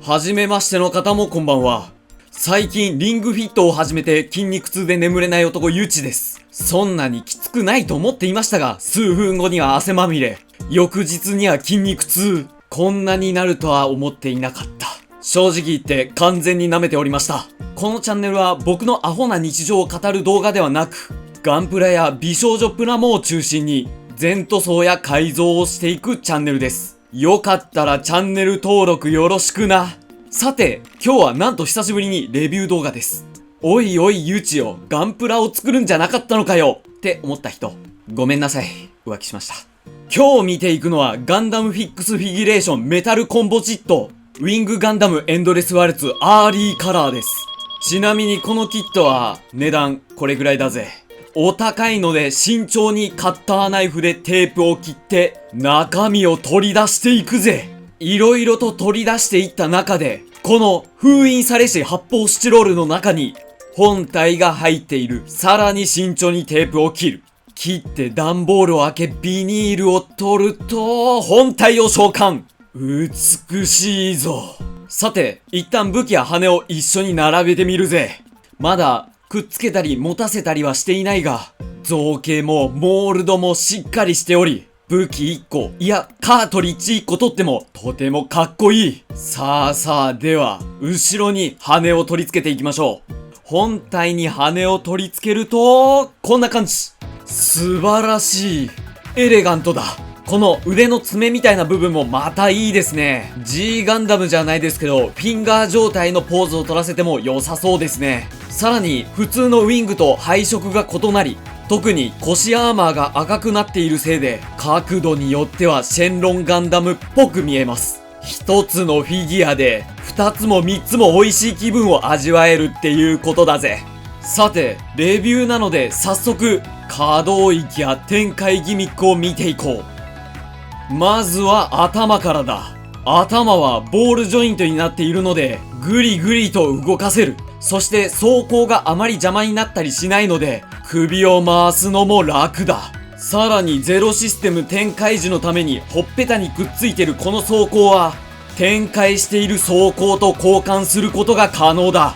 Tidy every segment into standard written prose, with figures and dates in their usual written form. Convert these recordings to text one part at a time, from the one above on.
はじめましての方もこんばんは。最近リングフィットを始めて筋肉痛で眠れない男ゆちです。そんなにきつくないと思っていましたが、数分後には汗まみれ。翌日には筋肉痛。こんなになるとは思っていなかった。正直言って完全に舐めておりました。このチャンネルは僕のアホな日常を語る動画ではなく、ガンプラや美少女プラモを中心に全塗装や改造をしていくチャンネルです。よかったらチャンネル登録よろしくな。さて、今日はなんと久しぶりにレビュー動画です。おいおいゆちよ、ガンプラを作るんじゃなかったのかよって思った人、ごめんなさい、浮気しました。今日見ていくのはガンダムフィックスフィギュレーションメタルコンボジットウィングガンダムエンドレスワルツアーリーカラーです。ちなみにこのキットは値段これぐらいだぜ。お高いので慎重にカッターナイフでテープを切って中身を取り出していくぜ。いろいろと取り出していった中で、この封印されし発泡スチロールの中に本体が入っている。さらに慎重にテープを切る。切って段ボールを開けビニールを取ると本体を召喚。美しいぞ。さて、一旦武器や羽を一緒に並べてみるぜ。まだくっつけたり持たせたりはしていないが、造形もモールドもしっかりしており、武器1個、いや、カートリッジ1個取っても、とてもかっこいい。さあ、では、後ろに羽を取り付けていきましょう。本体に羽を取り付けると、こんな感じ。素晴らしい。エレガントだ。この腕の爪みたいな部分もまたいいですね。G ガンダムじゃないですけど、フィンガー状態のポーズを取らせても良さそうですね。さらに、普通のウィングと配色が異なり、特に腰アーマーが赤くなっているせいで、角度によってはシェンロンガンダムっぽく見えます。一つのフィギュアで、二つも三つも美味しい気分を味わえるっていうことだぜ。さて、レビューなので早速、可動域や展開ギミックを見ていこう。まずは頭からだ。頭はボールジョイントになっているので、ぐりぐりと動かせる。そして走行があまり邪魔になったりしないので、首を回すのも楽だ。さらにゼロシステム展開時のためにほっぺたにくっついてるこの走行は、展開している走行と交換することが可能だ。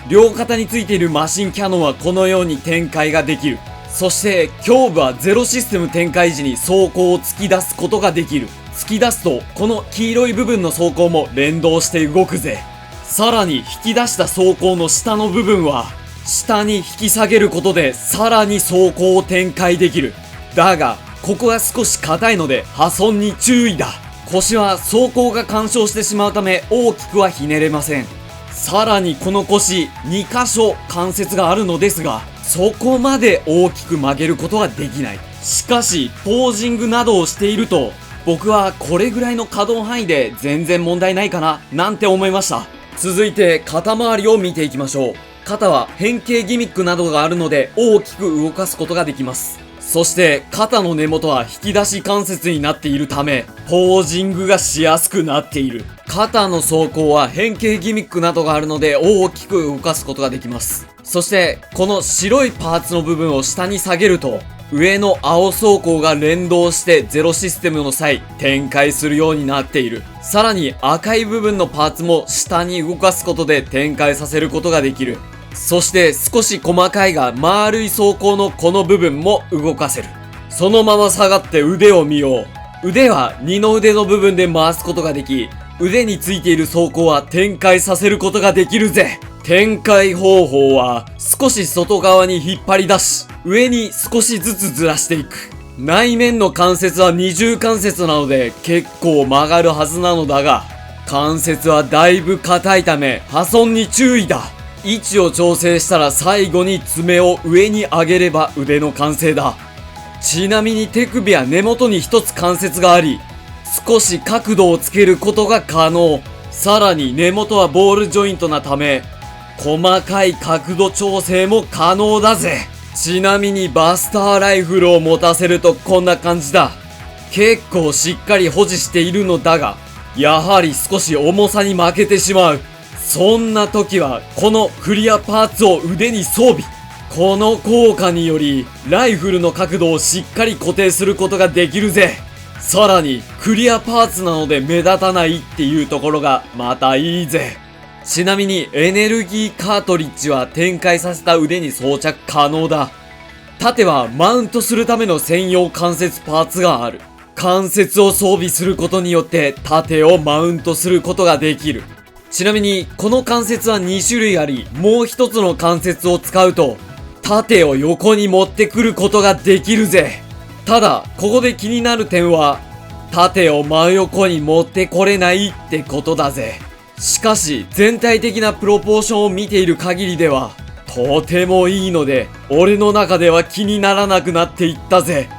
両肩についているマシンキャノンはこのように展開ができる。そして胸部はゼロシステム展開時に走行を突き出すことができる。突き出すとこの黄色い部分の走行も連動して動くぜ。さらに引き出した走行の下の部分は下に引き下げることでさらに走行を展開できる。だがここが少し硬いので破損に注意だ。腰は走行が干渉してしまうため大きくはひねれません。さらにこの腰2箇所関節があるのですが、そこまで大きく曲げることはできない。しかしポージングなどをしていると、僕はこれぐらいの可動範囲で全然問題ないかななんて思いました。続いて肩周りを見ていきましょう。肩は変形ギミックなどがあるので大きく動かすことができます。そして肩の根元は引き出し関節になっているためポージングがしやすくなっている。肩の走行は変形ギミックなどがあるので大きく動かすことができます。そしてこの白いパーツの部分を下に下げると上の青走行が連動してゼロシステムの際展開するようになっている。さらに赤い部分のパーツも下に動かすことで展開させることができる。そして少し細かいが丸い走行のこの部分も動かせる。そのまま下がって腕を見よう。腕は二の腕の部分で回すことができ、腕についている走行は展開させることができるぜ。展開方法は少し外側に引っ張り出し、上に少しずつずらしていく。内面の関節は二重関節なので結構曲がるはずなのだが、関節はだいぶ硬いため破損に注意だ。位置を調整したら最後に爪を上に上げれば腕の完成だ。ちなみに手首や根元に一つ関節があり、少し角度をつけることが可能。さらに根元はボールジョイントなため、細かい角度調整も可能だぜ。ちなみにバスターライフルを持たせるとこんな感じだ。結構しっかり保持しているのだが、やはり少し重さに負けてしまう。そんな時はこのクリアパーツを腕に装備。この効果によりライフルの角度をしっかり固定することができるぜ。さらに、クリアパーツなので目立たないっていうところがまたいいぜ。ちなみにエネルギーカートリッジは展開させた腕に装着可能だ。盾はマウントするための専用関節パーツがある。関節を装備することによって盾をマウントすることができる。ちなみにこの関節は2種類あり、もう一つの関節を使うと盾を横に持ってくることができるぜ。ただここで気になる点は盾を真横に持ってこれないってことだぜ。しかし全体的なプロポーションを見ている限りではとてもいいので、俺の中では気にならなくなっていったぜ。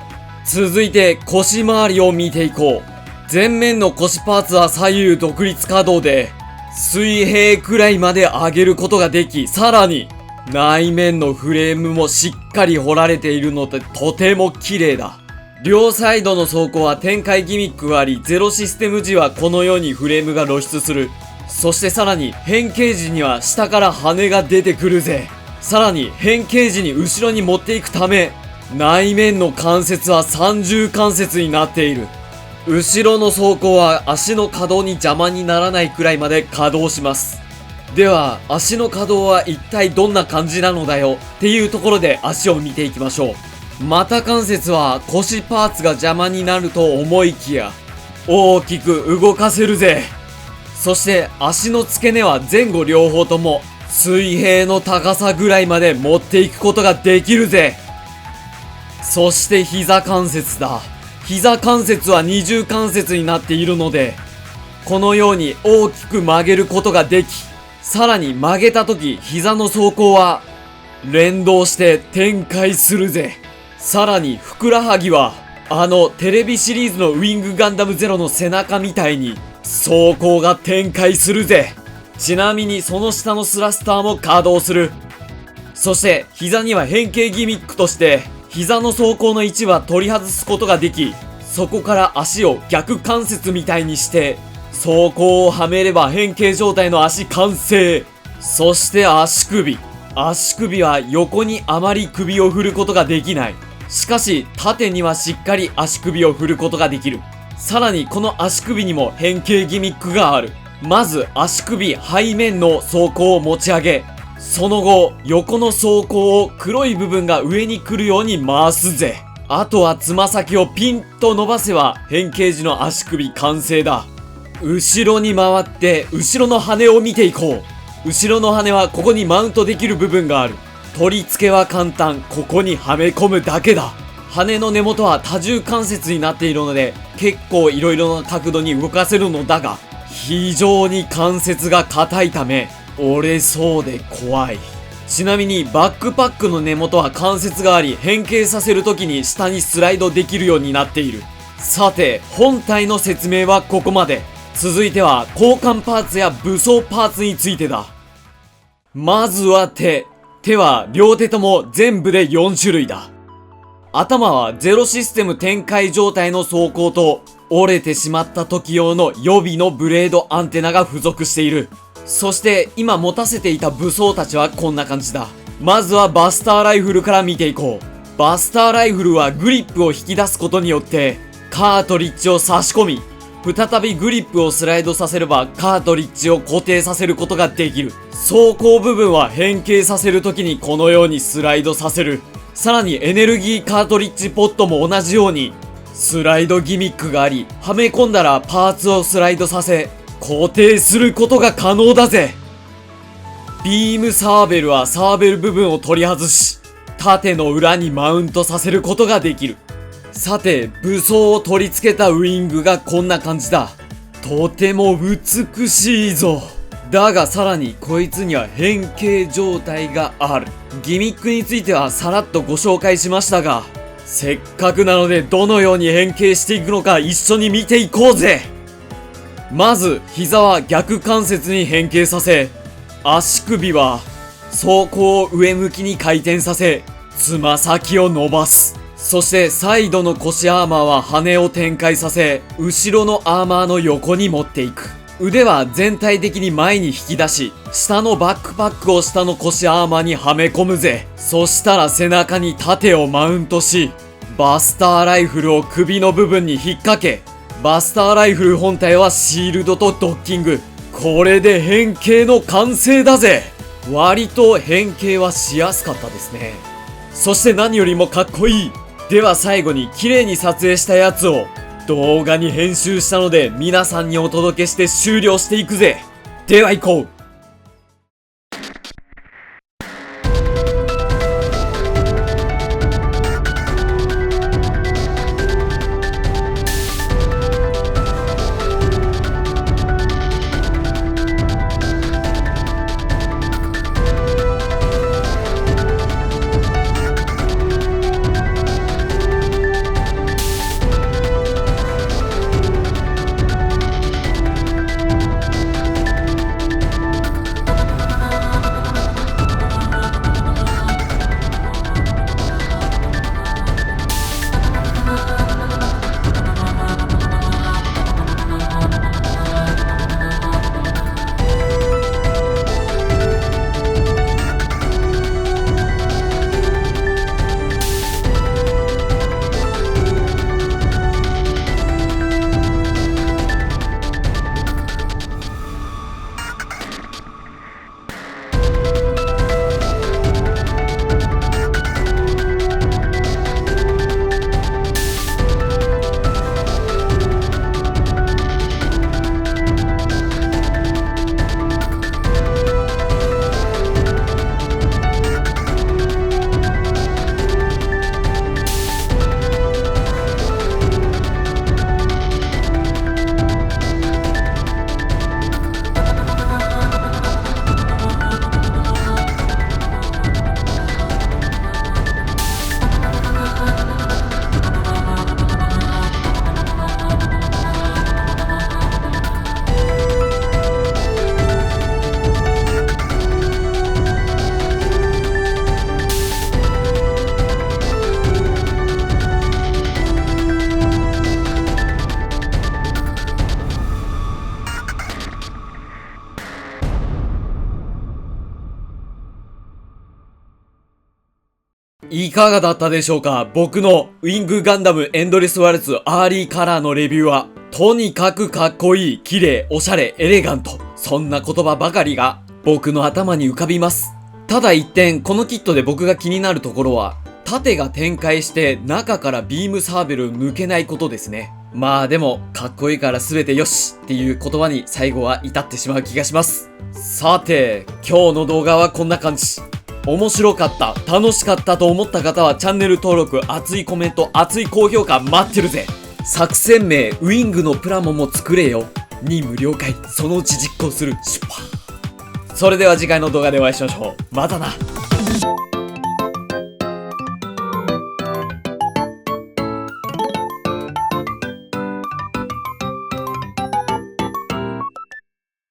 続いて腰回りを見ていこう。前面の腰パーツは左右独立可動で水平くらいまで上げることができ、さらに内面のフレームもしっかり彫られているのでとても綺麗だ。両サイドの装甲は展開ギミックがあり、ゼロシステム時はこのようにフレームが露出する。そしてさらに変形時には下から羽が出てくるぜ。さらに変形時に後ろに持っていくため、内面の関節は三重関節になっている。後ろの装甲は足の可動に邪魔にならないくらいまで稼働します。では足の可動は一体どんな感じなのだよっていうところで足を見ていきましょう。股関節は腰パーツが邪魔になると思いきや大きく動かせるぜ。そして足の付け根は前後両方とも水平の高さぐらいまで持っていくことができるぜ。そして膝関節だ。膝関節は二重関節になっているので、このように大きく曲げることができ、さらに曲げた時膝の走行は連動して展開するぜ。さらにふくらはぎはテレビシリーズのウィングガンダムゼロの背中みたいに走行が展開するぜ。ちなみにその下のスラスターも稼働する。そして膝には変形ギミックとして膝の走行の位置は取り外すことができ、そこから足を逆関節みたいにして走行をはめれば変形状態の足完成。そして足首は横にあまり首を振ることができない。しかし縦にはしっかり足首を振ることができる。さらにこの足首にも変形ギミックがある。まず足首背面の走行を持ち上げ、その後横の走行を黒い部分が上に来るように回すぜ。あとはつま先をピンと伸ばせば変形時の足首完成だ。後ろに回って後ろの羽を見ていこう。後ろの羽はここにマウントできる部分がある。取り付けは簡単、ここにはめ込むだけだ。羽の根元は多重関節になっているので結構いろいろな角度に動かせるのだが、非常に関節が硬いため折れそうで怖い。ちなみにバックパックの根元は関節があり、変形させる時に下にスライドできるようになっている。さて本体の説明はここまで。続いては交換パーツや武装パーツについてだ。まずは手は両手とも全部で4種類だ。頭はゼロシステム展開状態の装甲と折れてしまった時用の予備のブレードアンテナが付属している。そして今持たせていた武装たちはこんな感じだ。まずはバスターライフルから見ていこう。バスターライフルはグリップを引き出すことによってカートリッジを差し込み、再びグリップをスライドさせればカートリッジを固定させることができる。走行部分は変形させるときにこのようにスライドさせる。さらにエネルギーカートリッジポットも同じようにスライドギミックがあり、はめ込んだらパーツをスライドさせ固定することが可能だぜ。ビームサーベルはサーベル部分を取り外し盾の裏にマウントさせることができる。さて武装を取り付けたウィングがこんな感じだ。とても美しいぞ。だがさらにこいつには変形状態がある。ギミックについてはさらっとご紹介しましたが、せっかくなのでどのように変形していくのか一緒に見ていこうぜ。まず膝は逆関節に変形させ、足首は走行を上向きに回転させつま先を伸ばす。そしてサイドの腰アーマーは羽を展開させ後ろのアーマーの横に持っていく。腕は全体的に前に引き出し、下のバックパックを下の腰アーマーにはめ込むぜ。そしたら背中に盾をマウントし、バスターライフルを首の部分に引っ掛け、バスターライフル本体はシールドとドッキング。これで変形の完成だぜ。割と変形はしやすかったですね。そして何よりもかっこいい。では最後に綺麗に撮影したやつを動画に編集したので皆さんにお届けして終了していくぜ。では行こう。いかがだったでしょうか。僕のウィングガンダムエンドレスワルツアーリーカラーのレビューは、とにかくかっこいい、綺麗、おしゃれ、エレガント。そんな言葉ばかりが僕の頭に浮かびます。ただ一点、このキットで僕が気になるところは、盾が展開して中からビームサーベルを抜けないことですね。まあでも、かっこいいから全てよしっていう言葉に最後は至ってしまう気がします。さて、今日の動画はこんな感じ。面白かった、楽しかったと思った方はチャンネル登録、熱いコメント、熱い高評価待ってるぜ。作戦名、ウィングのプラモも作れよ。任務了解、そのうち実行する。シュッパー。それでは次回の動画でお会いしましょう。またな。